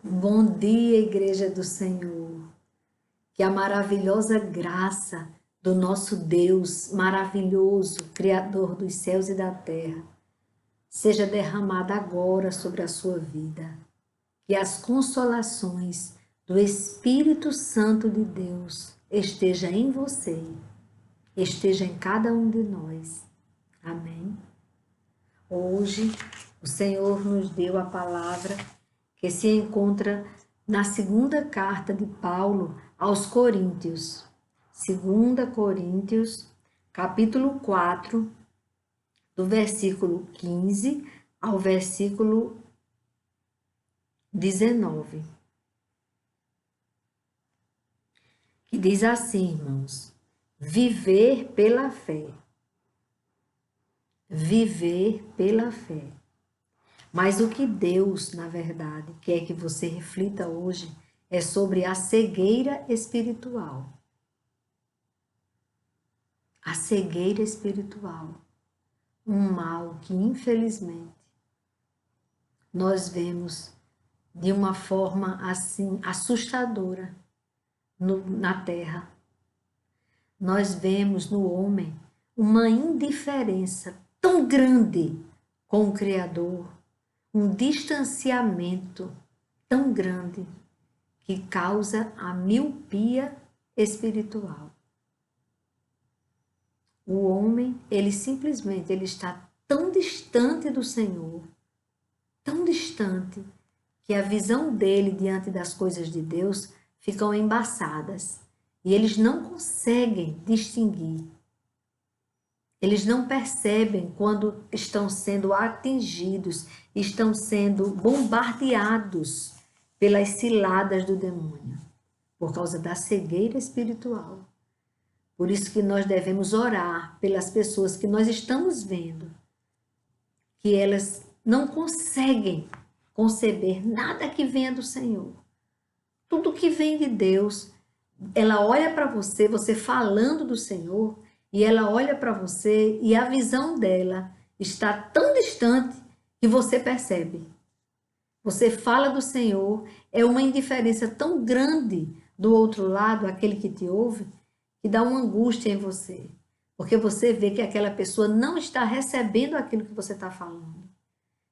Bom dia, Igreja do Senhor. Que a maravilhosa graça do nosso Deus maravilhoso, Criador dos céus e da terra, seja derramada agora sobre a sua vida. Que as consolações do Espírito Santo de Deus esteja em você, esteja em cada um de nós. Amém. Hoje, o Senhor nos deu a palavra que se encontra na segunda carta de Paulo aos Coríntios. 2 Coríntios, capítulo 4, do versículo 15 ao versículo 19. Que diz assim, irmãos: viver pela fé. Viver pela fé. Mas o que Deus, na verdade, quer que você reflita hoje é sobre a cegueira espiritual. A cegueira espiritual. Um mal que, infelizmente, nós vemos de uma forma assim assustadora na Terra. Nós vemos no homem uma indiferença tão grande com o Criador, um distanciamento tão grande que causa a miopia espiritual. O homem, ele simplesmente está tão distante do Senhor, tão distante, que a visão dele diante das coisas de Deus ficam embaçadas e eles não conseguem distinguir. Eles não percebem quando estão sendo atingidos, estão sendo bombardeados pelas ciladas do demônio, por causa da cegueira espiritual. Por isso que nós devemos orar pelas pessoas que nós estamos vendo, que elas não conseguem conceber nada que venha do Senhor. Tudo que vem de Deus, ela olha para você, você falando do Senhor, e ela olha para você e a visão dela está tão distante que você percebe. Você fala do Senhor, é uma indiferença tão grande do outro lado, aquele que te ouve, que dá uma angústia em você. Porque você vê que aquela pessoa não está recebendo aquilo que você está falando.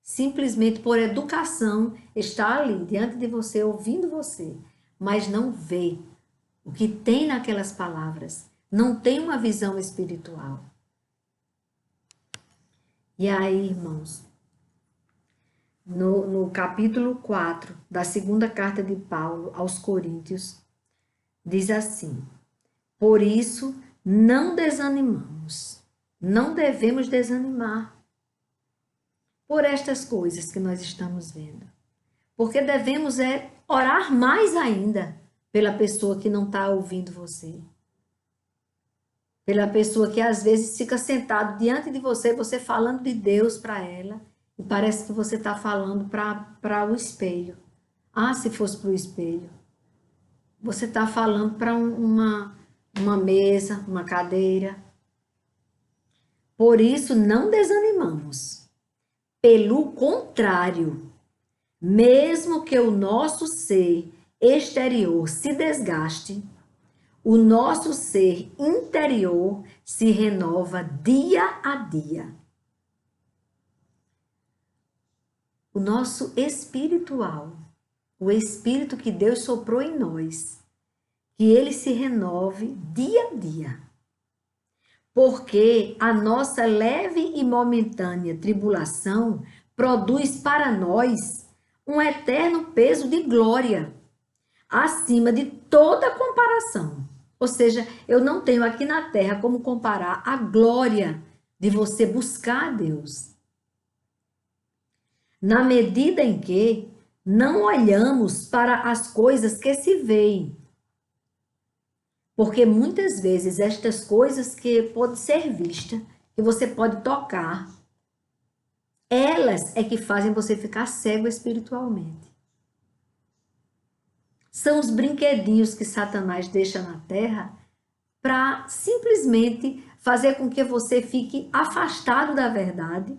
Simplesmente por educação está ali, diante de você, ouvindo você, mas não vê o que tem naquelas palavras. Não tem uma visão espiritual. E aí, irmãos, no capítulo 4 da segunda carta de Paulo aos Coríntios, diz assim: por isso, não desanimamos, não devemos desanimar por estas coisas que nós estamos vendo. Porque devemos orar mais ainda pela pessoa que não está ouvindo você. Pela pessoa que às vezes fica sentado diante de você, você falando de Deus para ela, e parece que você está falando para o espelho. Ah, se fosse para o espelho. Você está falando para uma mesa, uma cadeira. Por isso, não desanimamos. Pelo contrário, mesmo que o nosso ser exterior se desgaste, o nosso ser interior se renova dia a dia. O nosso espiritual, o espírito que Deus soprou em nós, que ele se renove dia a dia. Porque a nossa leve e momentânea tribulação produz para nós um eterno peso de glória, acima de toda comparação. Ou seja, eu não tenho aqui na terra como comparar a glória de você buscar a Deus. Na medida em que não olhamos para as coisas que se veem. Porque muitas vezes estas coisas que podem ser vistas, que você pode tocar, elas é que fazem você ficar cego espiritualmente. São os brinquedinhos que Satanás deixa na terra para simplesmente fazer com que você fique afastado da verdade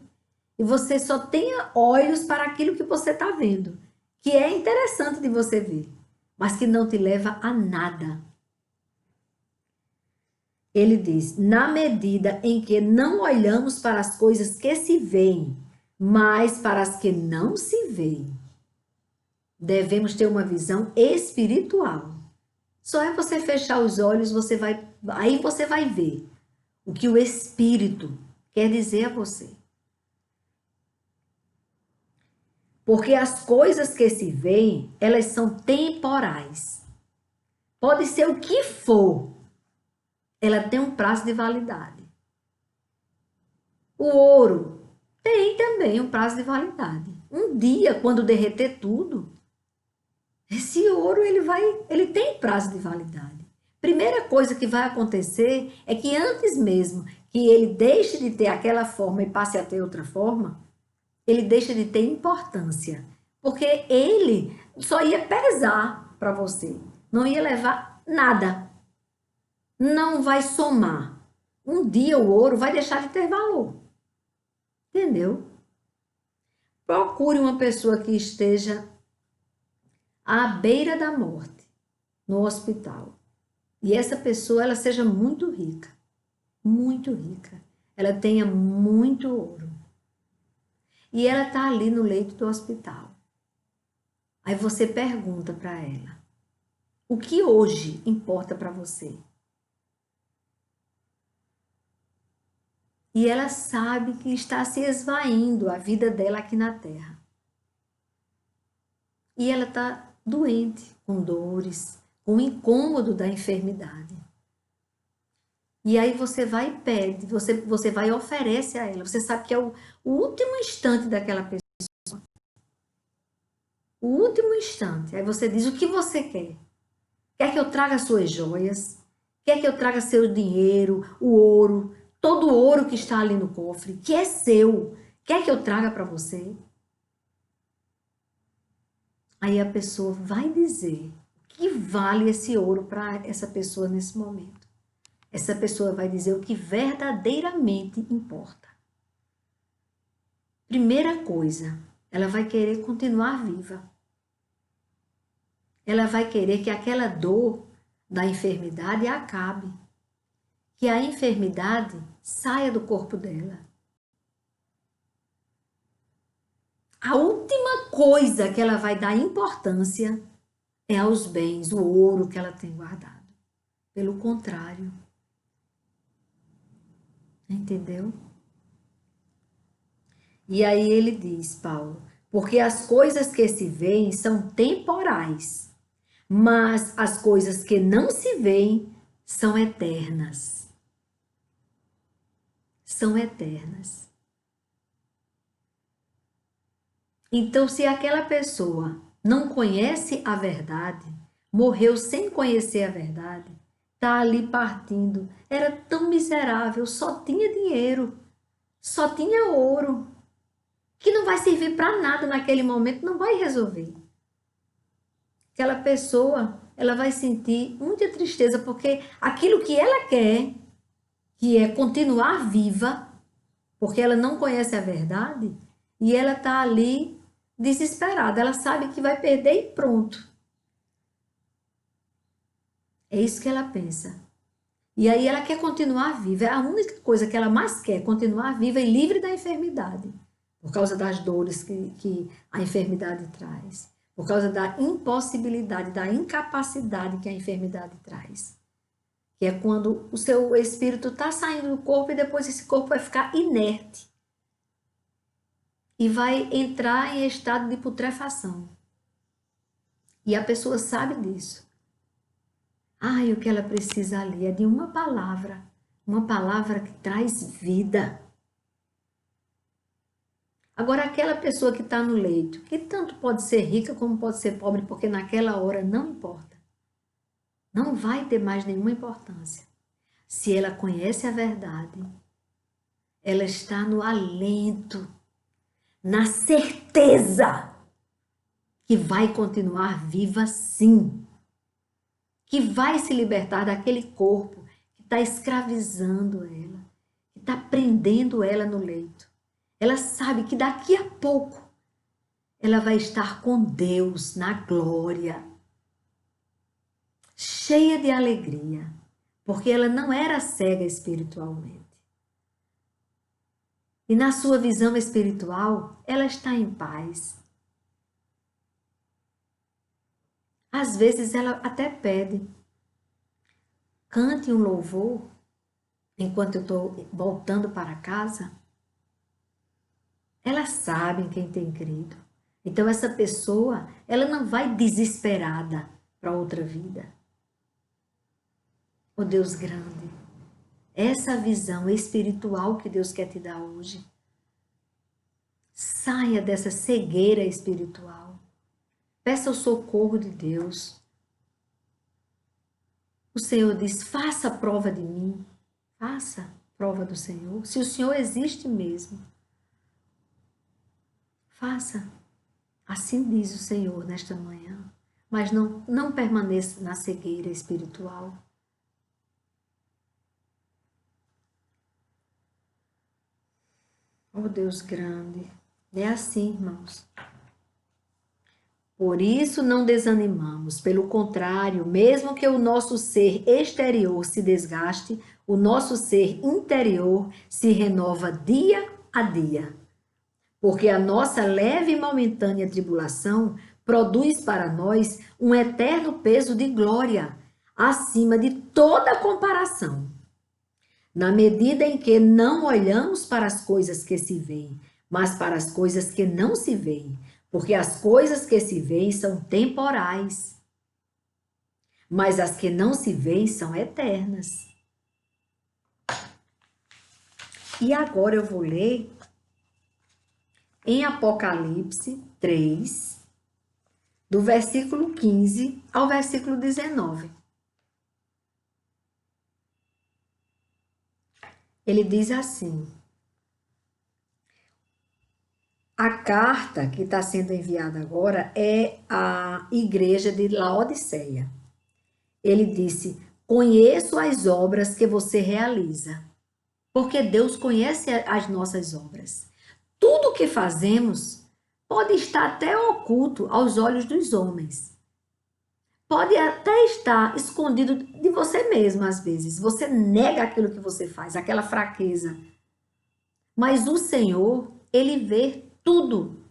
e você só tenha olhos para aquilo que você está vendo. que é interessante de você ver, mas que não te leva a nada. Ele diz: na medida em que não olhamos para as coisas que se veem, mas para as que não se veem, devemos ter uma visão espiritual. Só é você fechar os olhos, aí você vai ver o que o Espírito quer dizer a você. Porque as coisas que se veem, elas são temporais. Pode ser o que for, ela tem um prazo de validade. O ouro tem também um prazo de validade. Um dia, quando derreter tudo, esse ouro ele tem prazo de validade. Primeira coisa que vai acontecer é que antes mesmo que ele deixe de ter aquela forma e passe a ter outra forma, ele deixa de ter importância, porque ele só ia pesar para você, não ia levar nada, não vai somar. Um dia o ouro vai deixar de ter valor, entendeu? Procure uma pessoa que esteja à beira da morte, no hospital, e essa pessoa ela seja muito rica, ela tenha muito ouro, e ela está ali no leito do hospital. Aí você pergunta para ela, o que hoje importa para você? E ela sabe que está se esvaindo a vida dela aqui na Terra. E ela está doente, com dores, com o incômodo da enfermidade. E aí você vai e pede, você vai e oferece a ela. Você sabe que é o último instante daquela pessoa. O último instante. Aí você diz, o que você quer? Quer que eu traga suas joias? Quer que eu traga seu dinheiro, o ouro, todo o ouro que está ali no cofre, que é seu? Quer que eu traga para você? Aí a pessoa vai dizer o que vale esse ouro para essa pessoa nesse momento. Essa pessoa vai dizer o que verdadeiramente importa. Primeira coisa, ela vai querer continuar viva. Ela vai querer que aquela dor da enfermidade acabe. Que a enfermidade saia do corpo dela. A última coisa que ela vai dar importância é aos bens, o ouro que ela tem guardado. Pelo contrário. Entendeu? E aí ele diz, Paulo, porque as coisas que se veem são temporais, mas as coisas que não se veem são eternas. São eternas. Então, se aquela pessoa não conhece a verdade, morreu sem conhecer a verdade, está ali partindo, era tão miserável, só tinha dinheiro, só tinha ouro, que não vai servir para nada naquele momento, não vai resolver. Aquela pessoa, ela vai sentir muita tristeza, porque aquilo que ela quer, que é continuar viva, porque ela não conhece a verdade, e ela está ali desesperada, ela sabe que vai perder e pronto. É isso que ela pensa. E aí ela quer continuar viva, é a única coisa que ela mais quer, continuar viva e livre da enfermidade, por causa das dores que a enfermidade traz, por causa da impossibilidade, da incapacidade que a enfermidade traz. Que é quando o seu espírito está saindo do corpo e depois esse corpo vai ficar inerte. E vai entrar em estado de putrefação. E a pessoa sabe disso. Ai, o que ela precisa ali é de uma palavra que traz vida. Agora, aquela pessoa que está no leito, que tanto pode ser rica como pode ser pobre, porque naquela hora não importa. Não vai ter mais nenhuma importância. Se ela conhece a verdade, ela está no alento, na certeza que vai continuar viva sim, que vai se libertar daquele corpo que está escravizando ela, que está prendendo ela no leito. Ela sabe que daqui a pouco ela vai estar com Deus na glória, cheia de alegria, porque ela não era cega espiritualmente. E na sua visão espiritual, ela está em paz. Às vezes ela até pede, cante um louvor enquanto eu estou voltando para casa. Elas sabem quem tem crido. Então essa pessoa, ela não vai desesperada para outra vida. Oh Deus grande, essa visão espiritual que Deus quer te dar hoje. Saia dessa cegueira espiritual. Peça o socorro de Deus. O Senhor diz, faça prova de mim. Faça prova do Senhor. Se o Senhor existe mesmo, faça. Assim diz o Senhor nesta manhã. Mas não permaneça na cegueira espiritual. Oh Deus grande. É assim, irmãos. Por isso não desanimamos, pelo contrário, mesmo que o nosso ser exterior se desgaste, o nosso ser interior se renova dia a dia. Porque a nossa leve e momentânea tribulação produz para nós um eterno peso de glória, acima de toda comparação. Na medida em que não olhamos para as coisas que se veem, mas para as coisas que não se veem, porque as coisas que se veem são temporais, mas as que não se veem são eternas. E agora eu vou ler em Apocalipse 3, do versículo 15 ao versículo 19. Ele diz assim: a carta que está sendo enviada agora é à igreja de Laodiceia. Ele disse, conheço as obras que você realiza, porque Deus conhece as nossas obras. Tudo o que fazemos pode estar até oculto aos olhos dos homens. Pode até estar escondido de você mesmo, às vezes. Você nega aquilo que você faz, aquela fraqueza. Mas o Senhor, Ele vê tudo.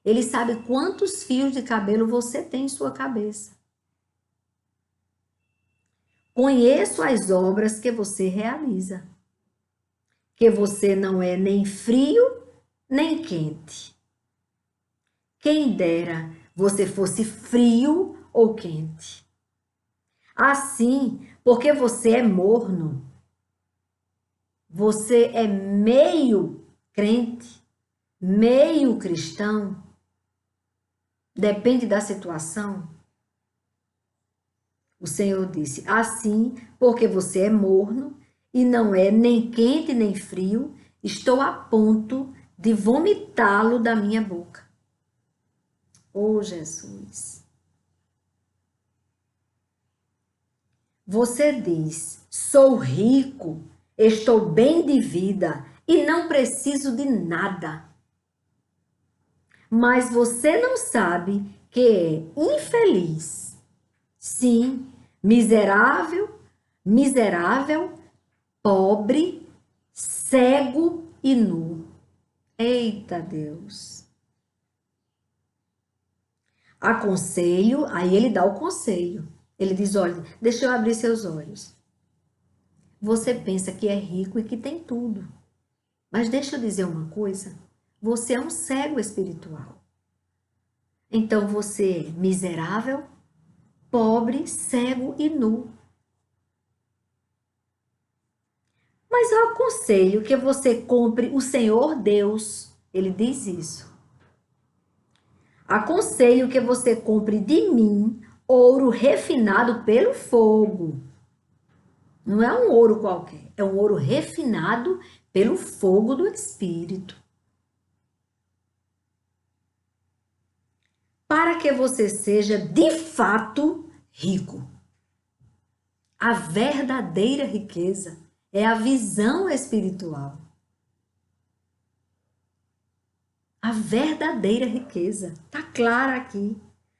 Ele sabe quantos fios de cabelo você tem em sua cabeça. Conheço as obras que você realiza. Que você não é nem frio, nem quente. Quem dera você fosse frio ou quente. Assim, porque você é morno, você é meio crente, meio cristão, depende da situação. O Senhor disse, assim, porque você é morno e não é nem quente nem frio, estou a ponto de vomitá-lo da minha boca. Oh, Jesus. Você diz, sou rico, estou bem de vida e não preciso de nada. Mas você não sabe que é infeliz. Sim, miserável, pobre, cego e nu. Eita Deus. Aconselho, aí ele dá o conselho. Ele diz, olha, deixa eu abrir seus olhos. Você pensa que é rico e que tem tudo. Mas deixa eu dizer uma coisa. Você é um cego espiritual. Então você é miserável, pobre, cego e nu. Mas eu aconselho que você compre o Senhor Deus. Ele diz isso. Aconselho que você compre de mim ouro refinado pelo fogo. Não é um ouro qualquer, é um ouro refinado pelo fogo do Espírito. Para que você seja de fato rico. A verdadeira riqueza é a visão espiritual. a verdadeira riqueza. Está clara aqui.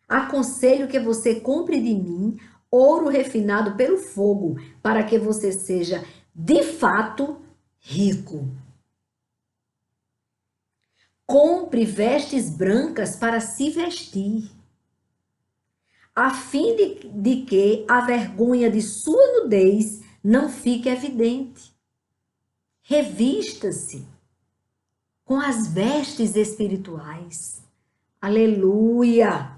Aconselho que você compre de mim ouro refinado pelo fogo, para que você seja de fato rico. Compre vestes brancas para se vestir, a fim de que a vergonha de sua nudez não fique evidente. Revista-se com as vestes espirituais. Aleluia!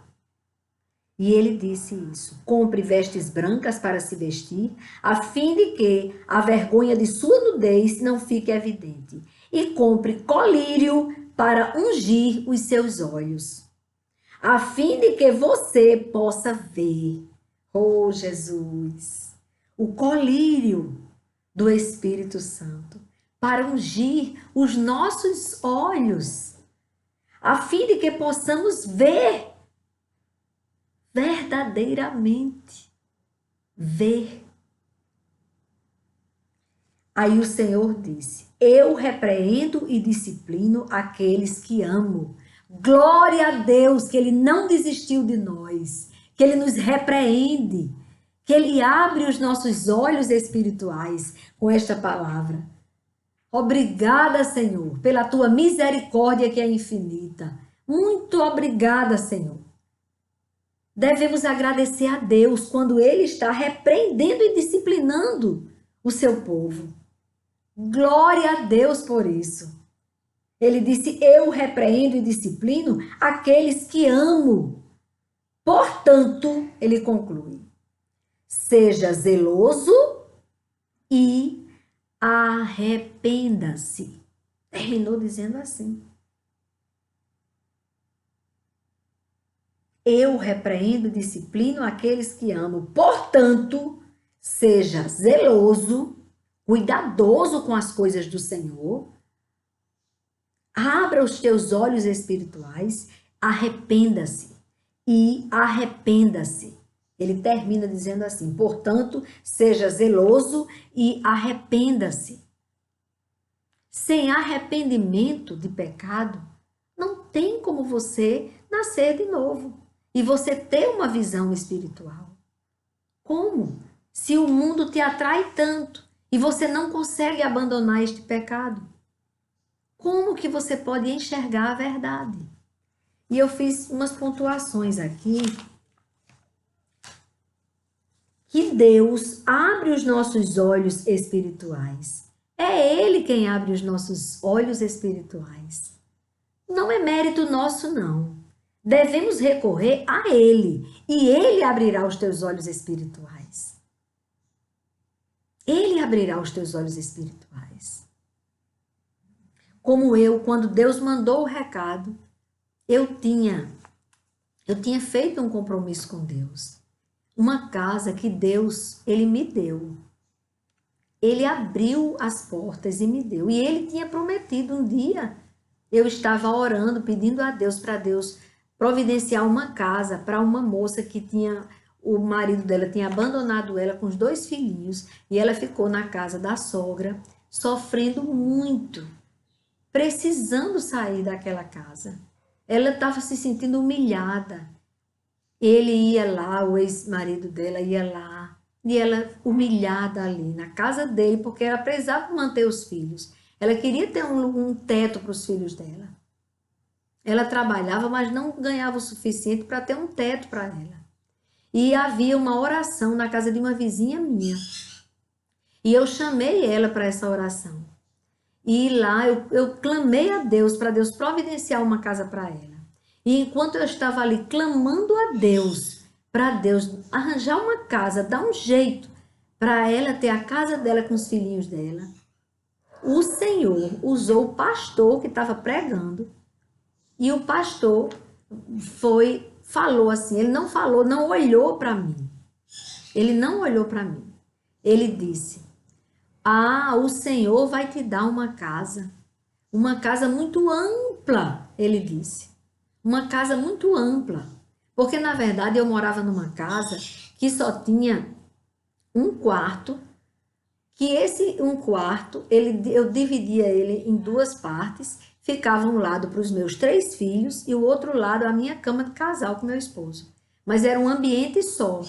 E ele disse isso: compre vestes brancas para se vestir, a fim de que a vergonha de sua nudez não fique evidente. E compre colírio para ungir os seus olhos, a fim de que você possa ver. Oh, Jesus! O colírio do Espírito Santo para ungir os nossos olhos, a fim de que possamos ver verdadeiramente. Ver. Aí o Senhor disse: eu repreendo e disciplino aqueles que amo. Glória a Deus que Ele não desistiu de nós, que Ele nos repreende, que Ele abre os nossos olhos espirituais com esta palavra. Obrigada, Senhor, pela Tua misericórdia que é infinita. Muito obrigada, Senhor. Devemos agradecer a Deus quando Ele está repreendendo e disciplinando o seu povo. Glória a Deus por isso. Ele disse: eu repreendo e disciplino aqueles que amo. Portanto, ele conclui: seja zeloso e arrependa-se. Terminou dizendo assim: eu repreendo e disciplino aqueles que amo. Portanto, seja zeloso, cuidadoso com as coisas do Senhor. Abra os teus olhos espirituais, arrependa-se e arrependa-se. Ele termina dizendo assim: portanto, seja zeloso e arrependa-se. Sem arrependimento de pecado, não tem como você nascer de novo e você ter uma visão espiritual. Como? Se o mundo te atrai tanto e você não consegue abandonar este pecado, como que você pode enxergar a verdade? E eu fiz umas pontuações aqui. Que Deus abre os nossos olhos espirituais. É Ele quem abre os nossos olhos espirituais. Não é mérito nosso, não. Devemos recorrer a Ele e Ele abrirá os teus olhos espirituais. Ele abrirá os teus olhos espirituais. Como eu, quando Deus mandou o recado, eu tinha feito um compromisso com Deus. Uma casa que Deus, Ele me deu. Ele abriu as portas e me deu. E Ele tinha prometido um dia. Eu estava orando, pedindo a Deus para Deus providenciar uma casa para uma moça que tinha, o marido dela tinha abandonado ela com os 2 filhinhos. E ela ficou na casa da sogra, sofrendo muito, precisando sair daquela casa. Ela estava se sentindo humilhada. Ele ia lá, o ex-marido dela ia lá, e ela humilhada ali na casa dele, porque ela precisava manter os filhos. Ela queria ter um teto para os filhos dela. Ela trabalhava, mas não ganhava o suficiente para ter um teto para ela. E havia uma oração na casa de uma vizinha minha. E eu chamei ela para essa oração. E lá eu clamei a Deus para Deus providenciar uma casa para ela. E enquanto eu estava ali clamando a Deus, para Deus arranjar uma casa, dar um jeito para ela ter a casa dela com os filhinhos dela, o Senhor usou o pastor que estava pregando, e o pastor falou assim, ele não falou, não olhou para mim. Ele não olhou para mim. Ele disse: ah, o Senhor vai te dar uma casa muito ampla, ele disse. Uma casa muito ampla. Porque, na verdade, eu morava numa casa que só tinha um quarto, que esse um quarto, eu dividia ele em 2 partes, ficava um lado para os meus 3 filhos e o outro lado a minha cama de casal com meu esposo. Mas era um ambiente só,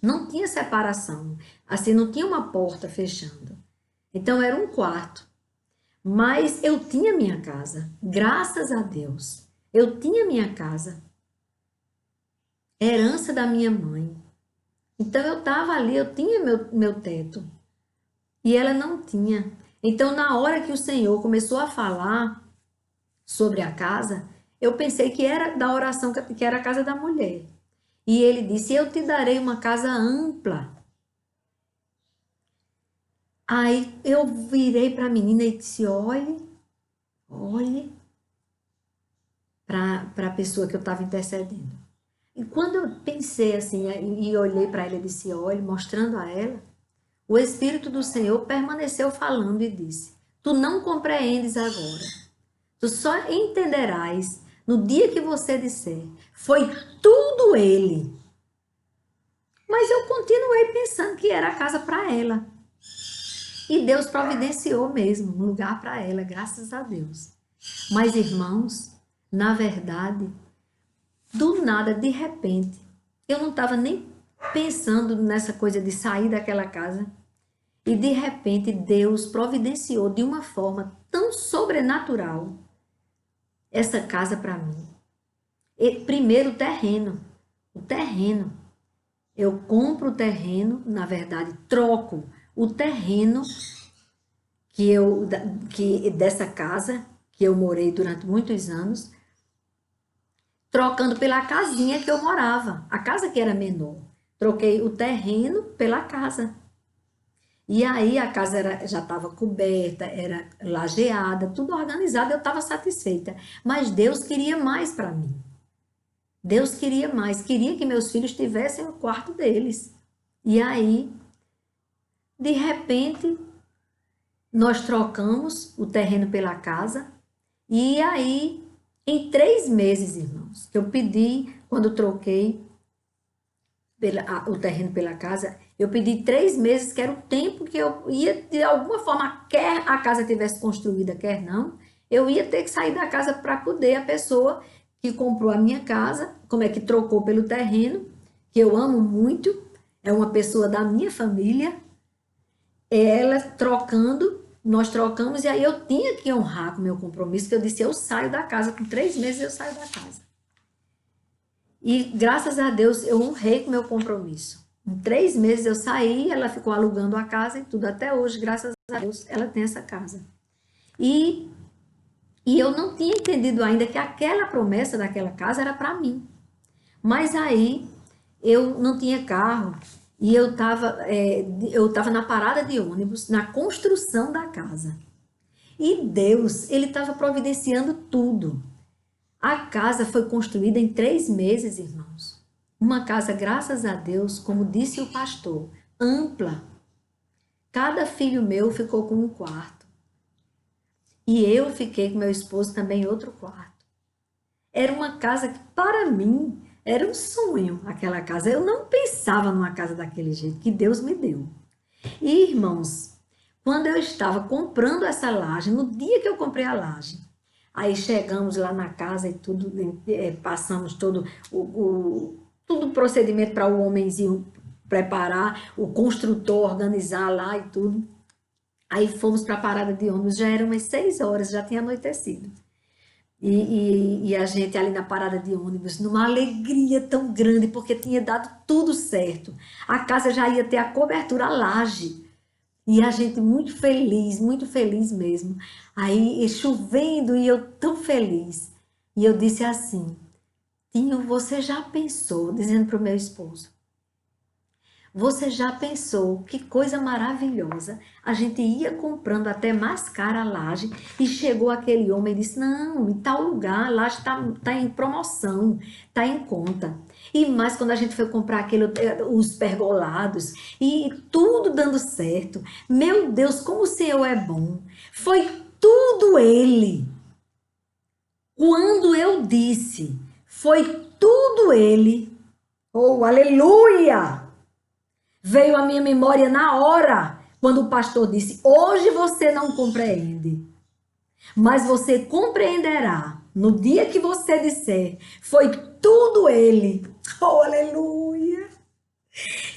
não tinha separação, assim, não tinha uma porta fechando. Então era um quarto. Mas eu tinha minha casa, graças a Deus. Eu tinha minha casa, herança da minha mãe. Então eu estava ali, eu tinha meu teto. E ela não tinha. Então na hora que o Senhor começou a falar sobre a casa, eu pensei que era da oração, que era a casa da mulher. E ele disse, eu te darei uma casa ampla. Aí eu virei para a menina e disse, olhe para a pessoa que eu estava intercedendo. E quando eu pensei assim, e olhei para ela e disse, olhe, mostrando a ela, o Espírito do Senhor permaneceu falando e disse, tu não compreendes agora, tu só entenderás no dia que você disser, foi tudo ele. Mas eu continuei pensando que era a casa para ela. E Deus providenciou mesmo um lugar para ela, graças a Deus. Mas, irmãos, na verdade, do nada, de repente, eu não estava nem pensando nessa coisa de sair daquela casa. E, de repente, Deus providenciou de uma forma tão sobrenatural essa casa para mim. Primeiro, o terreno. O terreno. Eu compro o terreno, na verdade, troco o terreno dessa casa, que eu morei durante muitos anos, trocando pela casinha que eu morava, a casa que era menor. Troquei o terreno pela casa. E aí a casa já estava coberta, era lajeada, tudo organizado, eu estava satisfeita. Mas Deus queria mais para mim. Deus queria mais, queria que meus filhos tivessem o quarto deles. E aí, de repente, nós trocamos o terreno pela casa. E aí, em 3 meses, irmãos, que eu pedi, quando troquei o terreno pela casa, eu pedi 3 meses, que era o tempo que eu ia, de alguma forma, quer a casa tivesse construída, quer não, eu ia ter que sair da casa para poder a pessoa que comprou a minha casa, como é que trocou pelo terreno, que eu amo muito, é uma pessoa da minha família, ela trocando, nós trocamos, e aí eu tinha que honrar com o meu compromisso, que eu disse, eu saio da casa, com 3 meses eu saio da casa. E graças a Deus eu honrei com o meu compromisso. Em 3 meses eu saí, ela ficou alugando a casa e tudo, até hoje, graças a Deus, ela tem essa casa. E eu não tinha entendido ainda que aquela promessa daquela casa era para mim. Mas aí eu não tinha carro e eu estava na parada de ônibus, na construção da casa. E Deus, Ele estava providenciando tudo. A casa foi construída em 3 meses, irmãos. Uma casa, graças a Deus, como disse o pastor, ampla. Cada filho meu ficou com um quarto. E eu fiquei com meu esposo também em outro quarto. Era uma casa que, para mim, era um sonho, aquela casa. Eu não pensava numa casa daquele jeito, que Deus me deu. E, irmãos, quando eu estava comprando essa laje, no dia que eu comprei a laje, aí chegamos lá na casa e tudo, passamos todo tudo o procedimento para o homenzinho preparar, o construtor organizar lá e tudo. Aí fomos para a parada de ônibus, já eram umas 6 horas, já tinha anoitecido. E a gente ali na parada de ônibus, numa alegria tão grande, porque tinha dado tudo certo. A casa já ia ter a cobertura, a laje. E a gente muito feliz mesmo. Aí chovendo e eu tão feliz. E eu disse assim, Tinho, você já pensou, dizendo para o meu esposo, você já pensou que coisa maravilhosa? A gente ia comprando até mais cara a laje e chegou aquele homem e disse, não, em tal lugar a laje está em promoção, está em conta. E mais quando a gente foi comprar os pergolados e tudo dando certo. Meu Deus, como o Senhor é bom. Foi tudo Ele. Quando eu disse, foi tudo Ele. Oh, aleluia! Veio à minha memória na hora, quando o pastor disse, hoje você não compreende. Mas você compreenderá no dia que você disser, foi tudo ele. Oh, aleluia!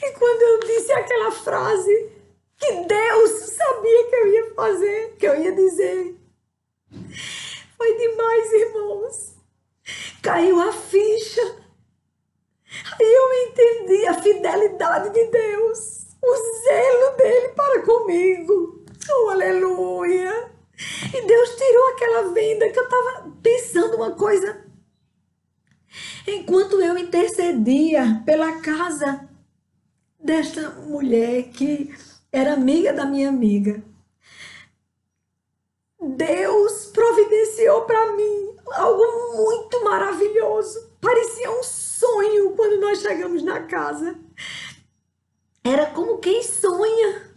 E quando eu disse aquela frase, que Deus sabia que eu ia fazer, que eu ia dizer, foi demais, irmãos. Caiu a ficha. Aí eu entendi a fidelidade de Deus, o zelo dele para comigo. Oh, aleluia! E Deus tirou aquela venda que eu estava pensando uma coisa. Enquanto eu intercedia pela casa desta mulher que era amiga da minha amiga, Deus providenciou para mim algo muito maravilhoso. Parecia um sonho quando nós chegamos na casa. Era como quem sonha.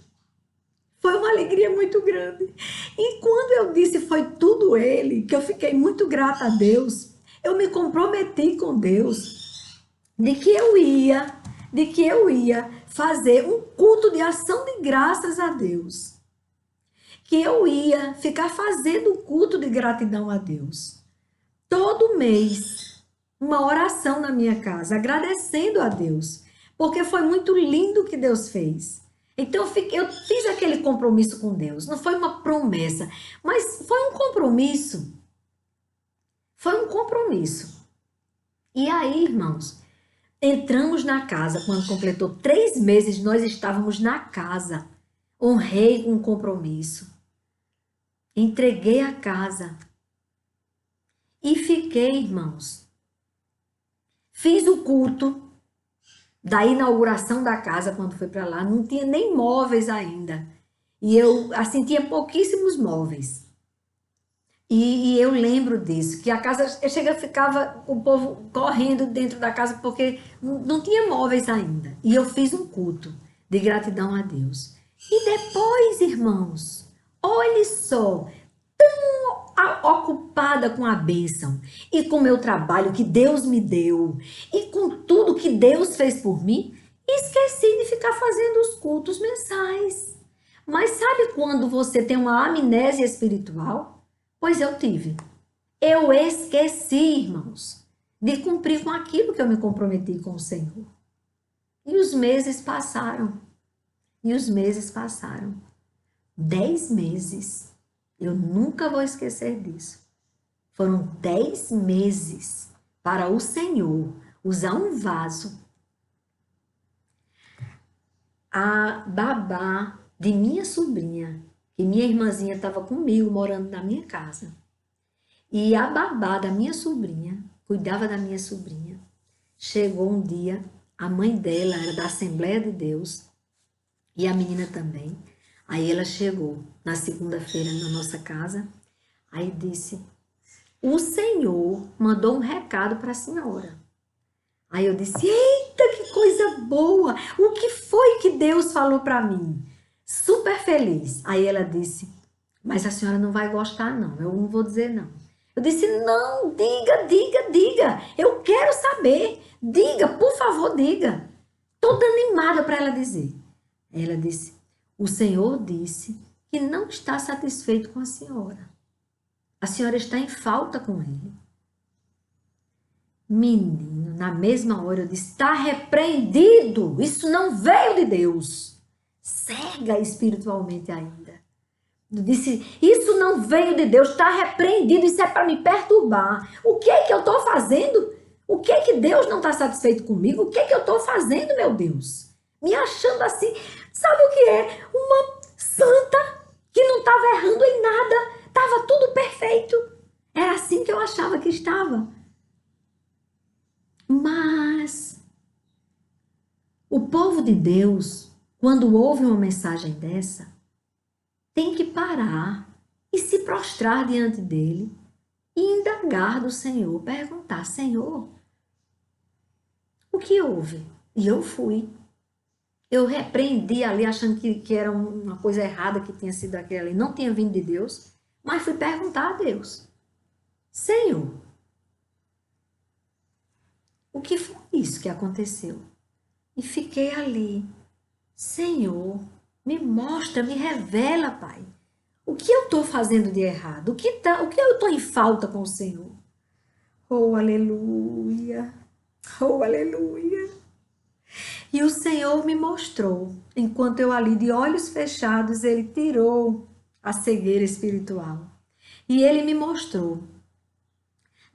Foi uma alegria muito grande. E quando eu disse foi tudo ele, que eu fiquei muito grata a Deus, eu me comprometi com Deus de que eu ia fazer um culto de ação de graças a Deus. Que eu ia ficar fazendo um culto de gratidão a Deus. Todo mês, uma oração na minha casa, agradecendo a Deus, porque foi muito lindo o que Deus fez. Então eu fiz aquele compromisso com Deus. Não foi uma promessa, mas foi um compromisso. Foi um compromisso. E aí, irmãos, entramos na casa. Quando completou 3 meses, nós estávamos na casa. Honrei com um compromisso. Entreguei a casa. E fiquei, irmãos. Fiz o culto da inauguração da casa quando foi para lá. Não tinha nem móveis ainda. E eu, assim, tinha pouquíssimos móveis. E eu lembro disso, que a casa, ficava o povo correndo dentro da casa porque não tinha móveis ainda. E eu fiz um culto de gratidão a Deus. E depois, irmãos, olhe só, ocupada com a bênção e com o meu trabalho que Deus me deu e com tudo que Deus fez por mim, esqueci de ficar fazendo os cultos mensais. Mas sabe quando você tem uma amnésia espiritual? Pois eu tive. Eu esqueci, irmãos, de cumprir com aquilo que eu me comprometi com o Senhor. E os meses passaram. E os meses passaram. 10 meses. Eu nunca vou esquecer disso. Foram 10 meses para o Senhor usar um vaso. A babá de minha sobrinha, que minha irmãzinha estava comigo, morando na minha casa. E a babá da minha sobrinha, cuidava da minha sobrinha. Chegou um dia, a mãe dela era da Assembleia de Deus, e a menina também. Aí ela chegou na segunda-feira na nossa casa, aí disse, o Senhor mandou um recado para a senhora. Aí eu disse, eita, que coisa boa! O que foi que Deus falou para mim? Super feliz. Aí ela disse, mas a senhora não vai gostar não, eu não vou dizer não. Eu disse, não, diga, eu quero saber, diga, por favor, diga. Toda animada para ela dizer. Aí ela disse, o Senhor disse que não está satisfeito com a senhora. A senhora está em falta com ele. Menino, na mesma hora eu disse, está repreendido, isso não veio de Deus. Cega espiritualmente ainda. Eu disse, isso não veio de Deus, está repreendido, isso é para me perturbar. O que é que eu estou fazendo? O que é que Deus não está satisfeito comigo? O que é que eu estou fazendo, meu Deus? Me achando assim, sabe o que é? Uma santa que não estava errando em nada, estava tudo perfeito. Era assim que eu achava que estava. Mas o povo de Deus, quando ouve uma mensagem dessa, tem que parar e se prostrar diante dele e indagar do Senhor, perguntar, Senhor, o que houve? E eu fui. Eu repreendi ali, achando que era uma coisa errada que tinha sido aquilo ali. Não tinha vindo de Deus, mas fui perguntar a Deus. Senhor, o que foi isso que aconteceu? E fiquei ali. Senhor, me mostra, me revela, Pai. O que eu estou fazendo de errado? O que eu estou em falta com o Senhor? Oh, aleluia! Oh, aleluia! E o Senhor me mostrou, enquanto eu ali de olhos fechados, Ele tirou a cegueira espiritual. E Ele me mostrou,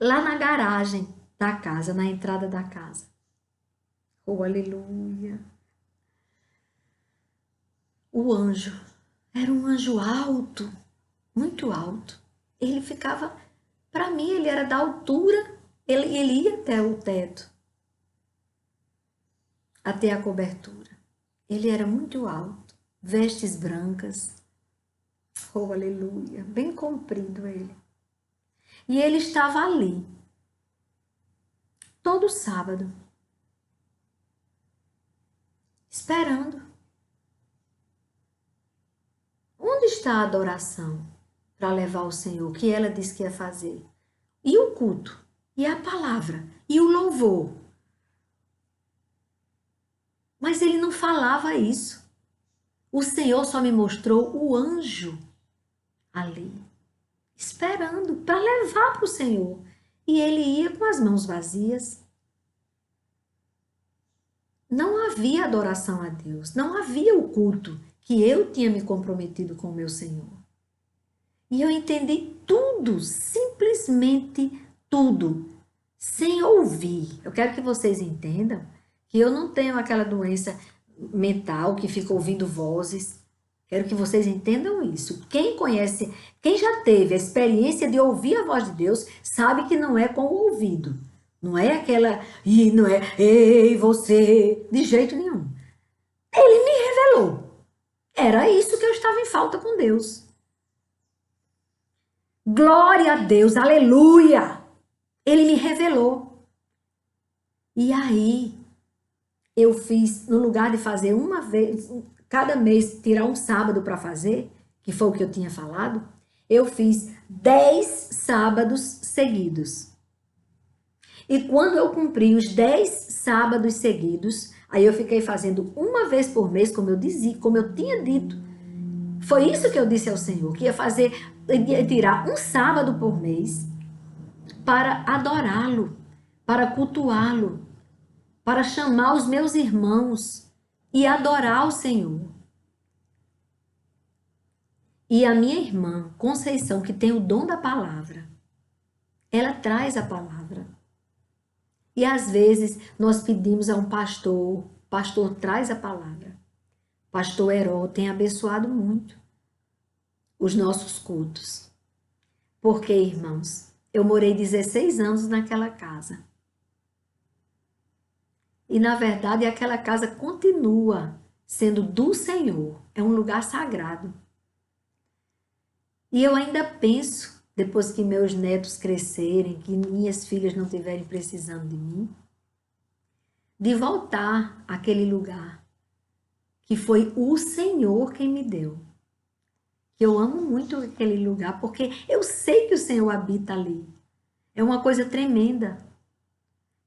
lá na garagem da casa, na entrada da casa. Oh, aleluia! O anjo, era um anjo alto, muito alto. Ele ficava, para mim, ele era da altura, ele ia até o teto, até a cobertura. Ele era muito alto, vestes brancas. Oh, aleluia, bem comprido ele. E ele estava ali, todo sábado, esperando. Onde está a adoração para levar o Senhor, que ela disse que ia fazer? E o culto, e a palavra, e o louvor. Mas ele não falava isso. O Senhor só me mostrou o anjo ali, esperando para levar para o Senhor. E ele ia com as mãos vazias. Não havia adoração a Deus, não havia o culto que eu tinha me comprometido com o meu Senhor. E eu entendi tudo, simplesmente tudo, sem ouvir. Eu quero que vocês entendam que eu não tenho aquela doença mental que fica ouvindo vozes. Quero que vocês entendam isso. Quem conhece, quem já teve a experiência de ouvir a voz de Deus, sabe que não é com o ouvido. Não é aquela, e não é, ei, você, de jeito nenhum. Ele me revelou. Era isso que eu estava em falta com Deus. Glória a Deus, aleluia! Ele me revelou. E aí, eu fiz, no lugar de fazer uma vez, cada mês tirar um sábado para fazer, que foi o que eu tinha falado, eu fiz 10 sábados seguidos. E quando eu cumpri os 10 sábados seguidos, aí eu fiquei fazendo uma vez por mês, como eu dizia, como eu tinha dito. Foi isso que eu disse ao Senhor, que ia tirar um sábado por mês para adorá-lo, para cultuá-lo, para chamar os meus irmãos e adorar o Senhor. E a minha irmã, Conceição, que tem o dom da palavra, ela traz a palavra. E às vezes nós pedimos a um pastor, o pastor traz a palavra. O pastor Heró tem abençoado muito os nossos cultos. Porque, irmãos, eu morei 16 anos naquela casa. E, na verdade, aquela casa continua sendo do Senhor. É um lugar sagrado. E eu ainda penso, depois que meus netos crescerem, que minhas filhas não estiverem precisando de mim, de voltar àquele lugar que foi o Senhor quem me deu. Que eu amo muito aquele lugar, porque eu sei que o Senhor habita ali. É uma coisa tremenda.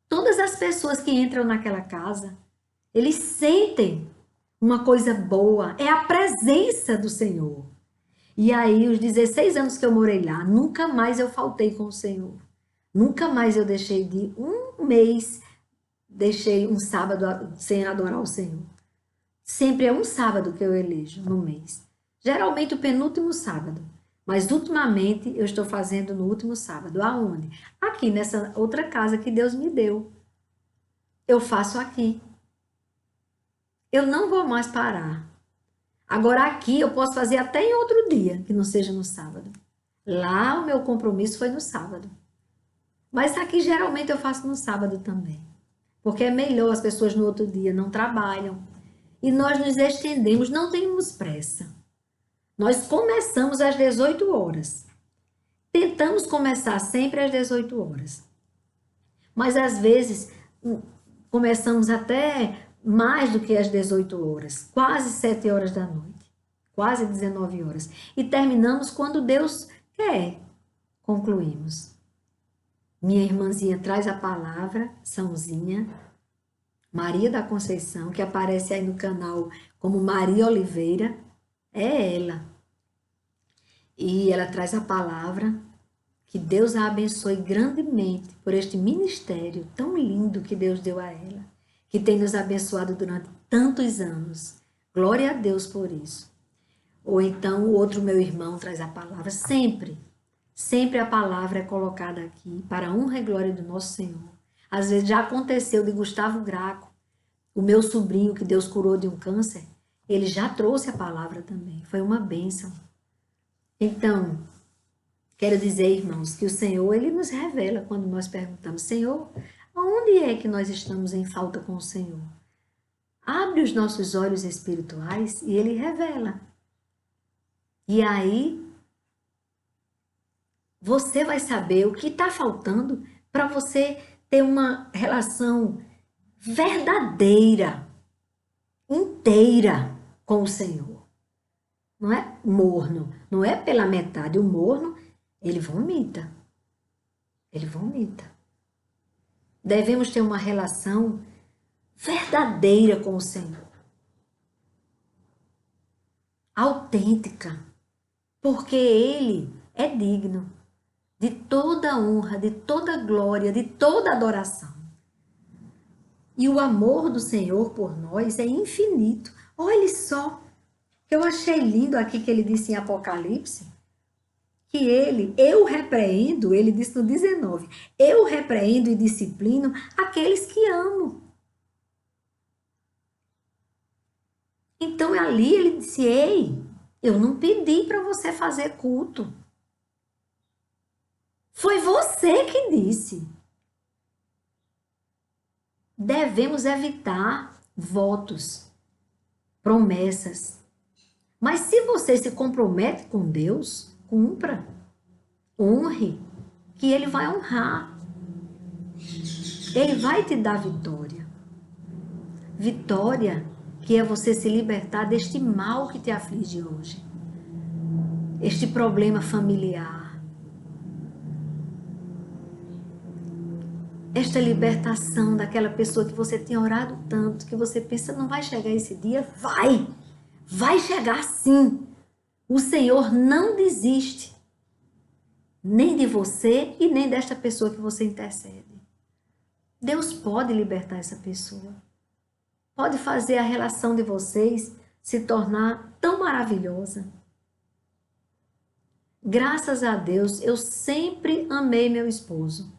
Todas as pessoas que entram naquela casa, eles sentem uma coisa boa, é a presença do Senhor. E aí, os 16 anos que eu morei lá, nunca mais eu faltei com o Senhor. Nunca mais eu deixei de um mês, deixei um sábado sem adorar o Senhor. Sempre é um sábado que eu elejo no mês. Geralmente o penúltimo sábado. Mas ultimamente eu estou fazendo no último sábado. Aonde? Aqui nessa outra casa que Deus me deu. Eu faço aqui. Eu não vou mais parar. Agora aqui eu posso fazer até em outro dia, que não seja no sábado. Lá o meu compromisso foi no sábado. Mas aqui geralmente eu faço no sábado também. Porque é melhor, as pessoas no outro dia não trabalham. E nós nos estendemos, não temos pressa. Nós começamos às 18 horas. Tentamos começar sempre às 18 horas. Mas às vezes começamos até mais do que às 18 horas, quase 7 horas da noite, quase 19 horas. E terminamos quando Deus quer. Concluímos. Minha irmãzinha traz a palavra, Sãozinha, Maria da Conceição, que aparece aí no canal como Maria Oliveira, é ela. E ela traz a palavra. Que Deus a abençoe grandemente por este ministério tão lindo que Deus deu a ela, que tem nos abençoado durante tantos anos. Glória a Deus por isso. Ou então o outro meu irmão traz a palavra. Sempre a palavra é colocada aqui para a honra e glória do nosso Senhor. Às vezes já aconteceu de Gustavo Graco, o meu sobrinho que Deus curou de um câncer, ele já trouxe a palavra também. Foi uma bênção. Então, quero dizer, irmãos, que o Senhor, Ele nos revela quando nós perguntamos, Senhor, aonde é que nós estamos em falta com o Senhor? Abre os nossos olhos espirituais e Ele revela. E aí, você vai saber o que está faltando para você ter uma relação verdadeira, inteira com o Senhor. Não é morno, não é pela metade. O morno, ele vomita. Ele vomita. Devemos ter uma relação verdadeira com o Senhor. Autêntica. Porque Ele é digno de toda honra, de toda glória, de toda adoração. E o amor do Senhor por nós é infinito. Olhe só, eu achei lindo aqui que ele disse em Apocalipse, que eu repreendo, ele disse no 19, eu repreendo e disciplino aqueles que amo. Então ali ele disse, ei, eu não pedi para você fazer culto. Foi você que disse. Devemos evitar votos, promessas. Mas se você se compromete com Deus, cumpra, honre, que Ele vai honrar. Ele vai te dar vitória. Vitória que é você se libertar deste mal que te aflige hoje. Este problema familiar. Esta libertação daquela pessoa que você tinha orado tanto, que você pensa, não vai chegar esse dia? Vai chegar sim. O Senhor não desiste, nem de você e nem desta pessoa que você intercede. Deus pode libertar essa pessoa. Pode fazer a relação de vocês se tornar tão maravilhosa. Graças a Deus, eu sempre amei meu esposo.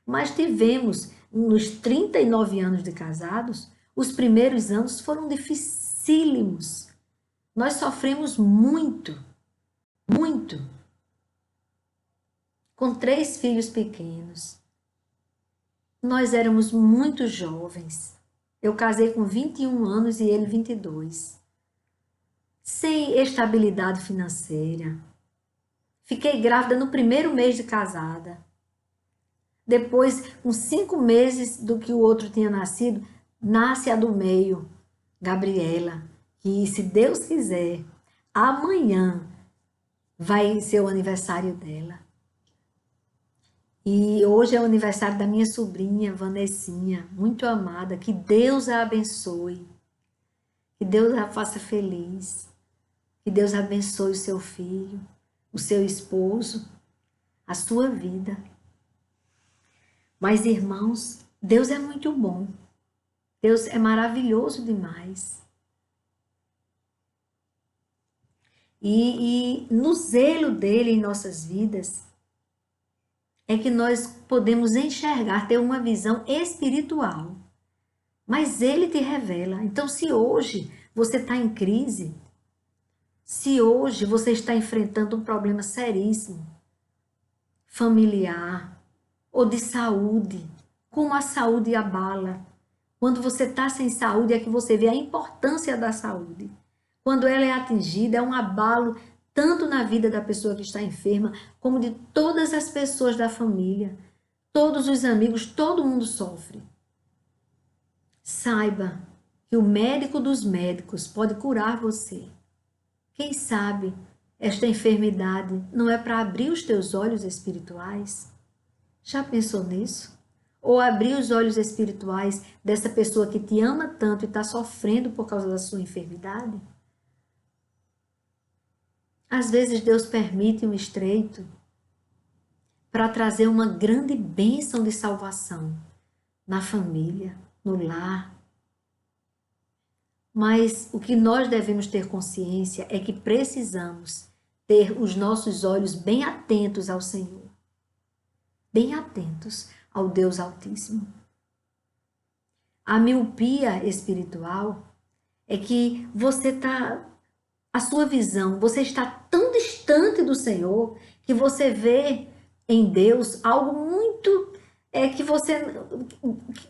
Mas tivemos, nos 39 anos de casados, os primeiros anos foram dificílimos. Nós sofremos muito, muito. Com 3 filhos pequenos. Nós éramos muito jovens. Eu casei com 21 anos e ele 22. Sem estabilidade financeira. Fiquei grávida no primeiro mês de casada. Depois, com 5 meses do que o outro tinha nascido, nasce a do meio, Gabriela, que se Deus quiser, amanhã vai ser o aniversário dela. E hoje é o aniversário da minha sobrinha, Vanessinha, muito amada, que Deus a abençoe, que Deus a faça feliz, que Deus abençoe o seu filho, o seu esposo, a sua vida. Mas, irmãos, Deus é muito bom. Deus é maravilhoso demais. E no zelo dele em nossas vidas, é que nós podemos enxergar, ter uma visão espiritual. Mas ele te revela. Então, se hoje você está em crise, se hoje você está enfrentando um problema seríssimo, familiar, ou de saúde, como a saúde abala. Quando você está sem saúde é que você vê a importância da saúde. Quando ela é atingida, é um abalo tanto na vida da pessoa que está enferma, como de todas as pessoas da família, todos os amigos, todo mundo sofre. Saiba que o médico dos médicos pode curar você. Quem sabe esta enfermidade não é para abrir os teus olhos espirituais? Já pensou nisso? Ou abrir os olhos espirituais dessa pessoa que te ama tanto e está sofrendo por causa da sua enfermidade? Às vezes Deus permite um estreito para trazer uma grande bênção de salvação na família, no lar. Mas o que nós devemos ter consciência é que precisamos ter os nossos olhos bem atentos ao Senhor, bem atentos ao Deus Altíssimo. A miopia espiritual é que a sua visão, você está tão distante do Senhor que você vê em Deus algo muito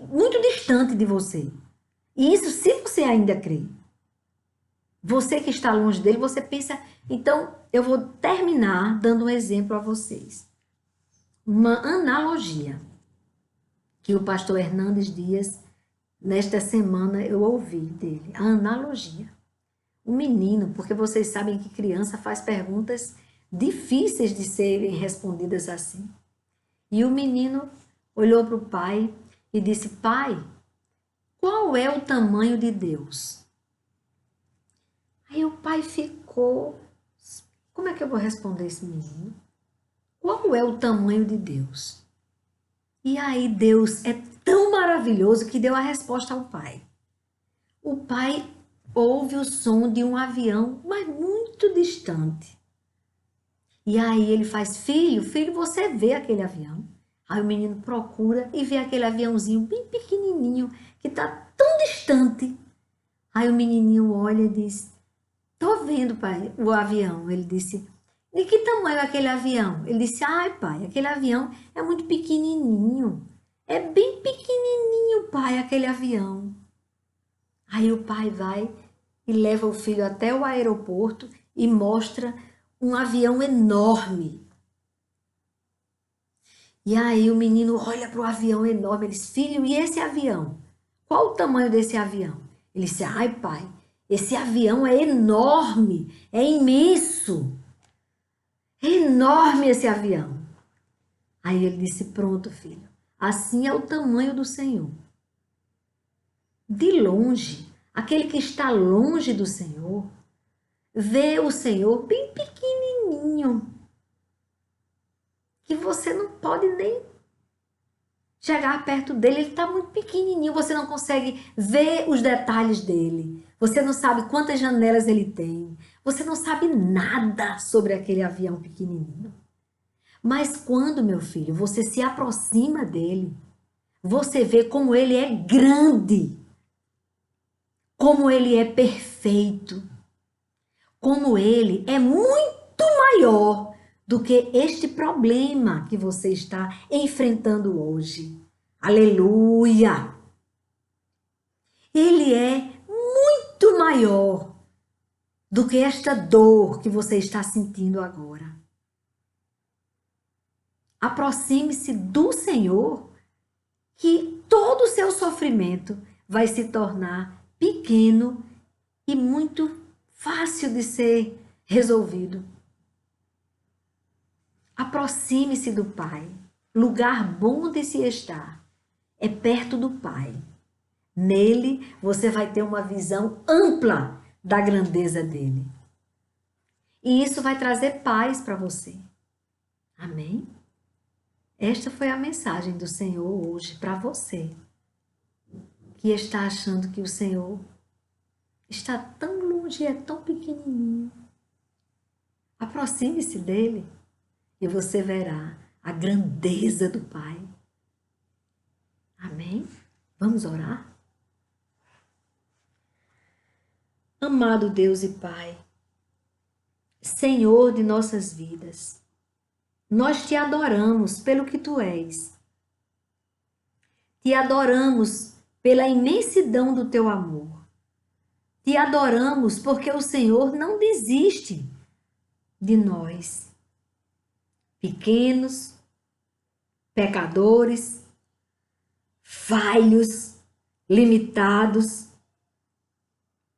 muito distante de você. E isso, se você ainda crê, você que está longe dele, você pensa, então eu vou terminar dando um exemplo a vocês. Uma analogia que o pastor Hernandes Dias, nesta semana, eu ouvi dele. A analogia. O menino, porque vocês sabem que criança faz perguntas difíceis de serem respondidas assim. E o menino olhou para o pai e disse, pai, qual é o tamanho de Deus? Aí o pai ficou, como é que eu vou responder esse menino? Qual é o tamanho de Deus? E aí Deus é tão maravilhoso que deu a resposta ao pai. O pai ouve o som de um avião, mas muito distante. E aí ele faz, filho, você vê aquele avião? Aí o menino procura e vê aquele aviãozinho bem pequenininho, que está tão distante. Aí o menininho olha e diz, tô vendo, pai, o avião. Ele disse, de que tamanho é aquele avião? Ele disse, ai, pai, aquele avião é muito pequenininho. É bem pequenininho, pai, aquele avião. Aí o pai vai e leva o filho até o aeroporto e mostra um avião enorme. E aí o menino olha para o avião enorme, ele diz, filho, e esse avião? Qual o tamanho desse avião? Ele disse, ai, pai, esse avião é enorme, é imenso. É enorme esse avião. Aí ele disse, pronto, filho, assim é o tamanho do Senhor. De longe, aquele que está longe do Senhor, vê o Senhor bem pequenininho, que você não pode nem chegar perto dele, ele está muito pequenininho, você não consegue ver os detalhes dele, você não sabe quantas janelas ele tem, você não sabe nada sobre aquele avião pequenininho. Mas quando, meu filho, você se aproxima dele, você vê como ele é grande, como ele é perfeito, como ele é muito maior do que este problema que você está enfrentando hoje. Aleluia! Ele é muito maior do que esta dor que você está sentindo agora. Aproxime-se do Senhor, que todo o seu sofrimento vai se tornar pequeno e muito fácil de ser resolvido. Aproxime-se do Pai. Lugar bom de se estar é perto do Pai. Nele você vai ter uma visão ampla da grandeza dele. E isso vai trazer paz para você. Amém? Esta foi a mensagem do Senhor hoje para você, que está achando que o Senhor está tão longe e é tão pequenininho. Aproxime-se dele e você verá a grandeza do Pai. Amém? Vamos orar? Amado Deus e Pai, Senhor de nossas vidas, nós te adoramos pelo que tu és. Te adoramos pela imensidão do teu amor. Te adoramos porque o Senhor não desiste de nós, pequenos, pecadores, falhos, limitados.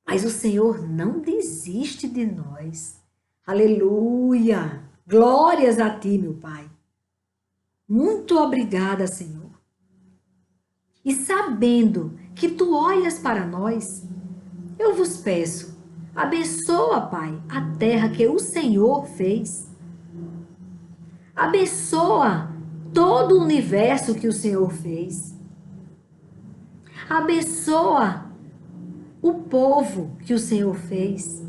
Mas o Senhor não desiste de nós. Aleluia! Glórias a ti, meu Pai. Muito obrigada, Senhor. E sabendo que tu olhas para nós, eu vos peço, Abençoa, Pai, a terra que o Senhor fez. Abençoa todo o universo que o Senhor fez. Abençoa o povo que o Senhor fez.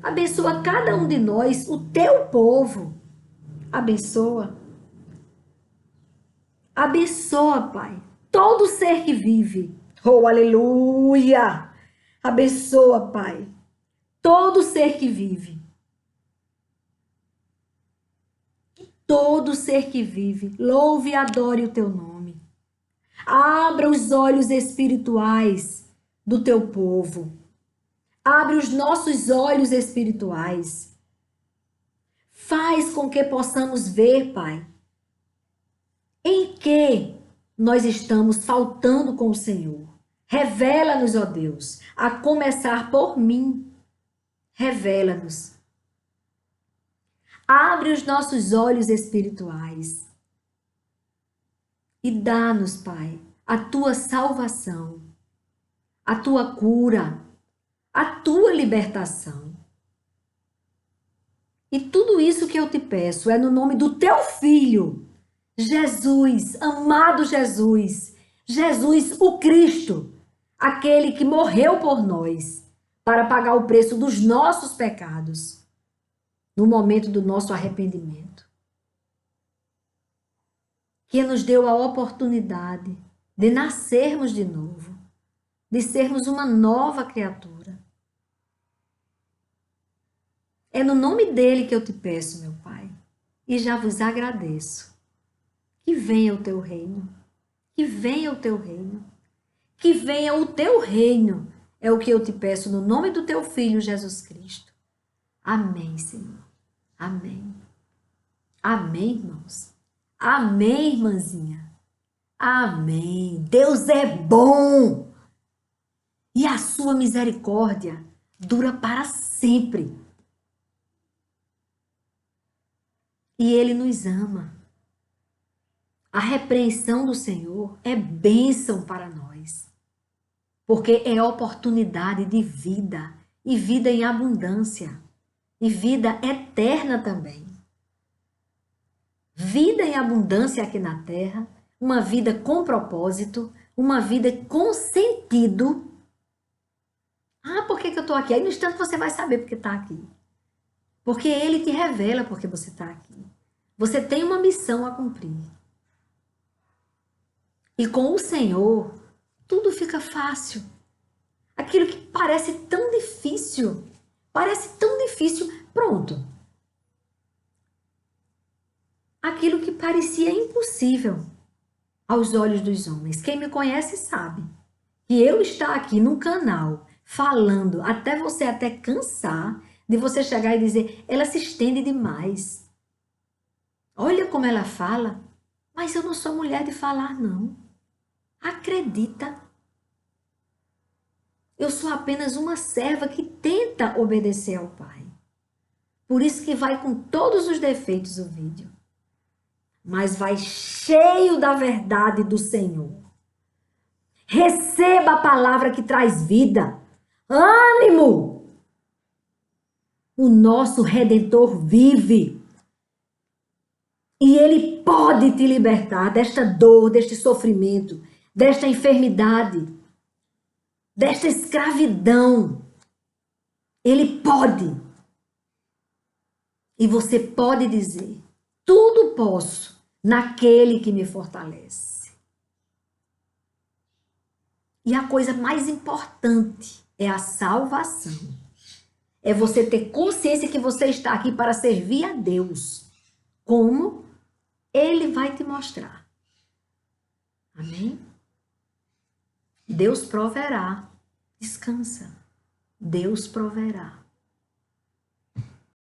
Abençoa cada um de nós, o teu povo. Abençoa. Abençoa, Pai, todo ser que vive. Oh, aleluia! Abençoa, Pai, todo ser que vive. Todo ser que vive, louve e adore o teu nome. Abra os olhos espirituais do teu povo. Abre os nossos olhos espirituais. Faz com que possamos ver, Pai, em que nós estamos faltando com o Senhor. Revela-nos, ó Deus, a começar por mim. Revela-nos. Abre os nossos olhos espirituais e dá-nos, Pai, a tua salvação, a tua cura, a tua libertação. E tudo isso que eu te peço é no nome do teu Filho, Jesus, amado Jesus, Jesus o Cristo, aquele que morreu por nós para pagar o preço dos nossos pecados no momento do nosso arrependimento. Que nos deu a oportunidade de nascermos de novo, de sermos uma nova criatura. É no nome dele que eu te peço, meu Pai, e já vos agradeço. Que venha o teu reino, que venha o teu reino, que venha o teu reino, é o que eu te peço no nome do teu Filho Jesus Cristo. Amém, Senhor. Amém. Amém, irmãos. Amém, irmãzinha. Amém. Deus é bom e a sua misericórdia dura para sempre. E Ele nos ama. A repreensão do Senhor é bênção para nós, porque é oportunidade de vida, e vida em abundância, e vida eterna também. Vida em abundância aqui na terra, uma vida com propósito, uma vida com sentido. Ah, por que eu estou aqui? Aí no instante você vai saber porque está aqui. Porque Ele te revela porque você está aqui. Você tem uma missão a cumprir. E com o Senhor, tudo fica fácil. Aquilo que parece tão difícil, pronto. Aquilo que parecia impossível aos olhos dos homens. Quem me conhece sabe que eu estar aqui num canal falando até você até cansar de você chegar e dizer, ela se estende demais. Olha como ela fala, mas eu não sou mulher de falar, não. Acredita. Eu sou apenas uma serva que tenta obedecer ao Pai. Por isso que vai com todos os defeitos o vídeo. Mas vai cheio da verdade do Senhor. Receba a palavra que traz vida. Ânimo! O nosso Redentor vive. E Ele pode te libertar desta dor, deste sofrimento, desta enfermidade, desta escravidão. Ele pode. E você pode dizer, tudo posso naquele que me fortalece. E a coisa mais importante é a salvação. É você ter consciência que você está aqui para servir a Deus. Como? Ele vai te mostrar. Amém? Deus proverá. Descansa. Deus proverá.